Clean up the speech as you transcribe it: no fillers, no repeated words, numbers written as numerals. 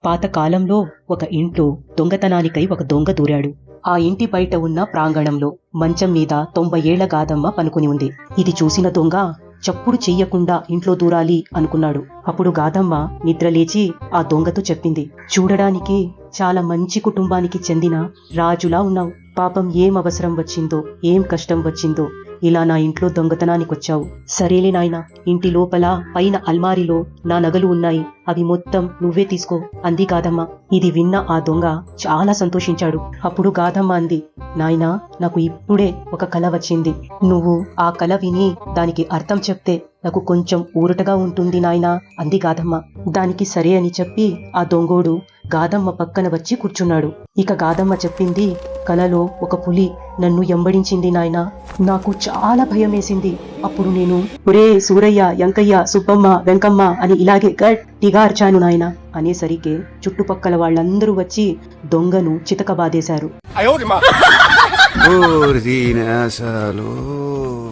పాతకాలంలో ఒక ఇంట్లో దొంగతనానికై ఒక దొంగ దూరాడు. ఆ ఇంటి బయట ఉన్న ప్రాంగణంలో మంచం మీద 90 ఏళ్ల గాదమ్మ పనుకుని ఉంది. ఇది చూసిన దొంగ చప్పుడు చెయ్యకుండా ఇంట్లో దూరాలి అనుకున్నాడు. అప్పుడు గాదమ్మ నిద్రలేచి ఆ దొంగతో చెప్పింది, చూడడానికి చాలా మంచి కుటుంబానికి చెందిన రాజులా ఉన్నావు. పాపం ఏం అవసరం వచ్చిందో, ఏం కష్టం వచ్చిందో ఇలా నా ఇంట్లో దొంగతనానికొచ్చావు. సరేలే నాయనా, ఇంటి లోపల పైన అల్మారిలో నా నగలు ఉన్నాయి, అవి మొత్తం నువ్వే తీసుకో అంది గాదమ్మ. ఇది విన్న ఆ దొంగ చాలా సంతోషించాడు. అప్పుడు గాదమ్మ అంది, నాయనా, నాకు ఇప్పుడే ఒక కల వచ్చింది. నువ్వు ఆ కల విని దానికి అర్థం చెప్తే నాకు కొంచెం ఊరటగా ఉంటుంది నాయనా అంది గాదమ్మ. దానికి సరే అని చెప్పి ఆ దొంగోడు గాదమ్మ పక్కన వచ్చి కూర్చున్నాడు. ఇక గాదమ్మ చెప్పింది, కలలో ఒక పులి నన్ను ఎంబడించింది నాయనా. నాకు చాలా భయం వేసింది. అప్పుడు నేను ఒరే సూరయ్య, యంకయ్య, సుబ్బమ్మ, వెంకమ్మ అని ఇలాగే గట్టిగా అర్చాను నాయనా. అనేసరికి చుట్టుపక్కల వాళ్ళందరూ వచ్చి దొంగను చితకబాదేశారు.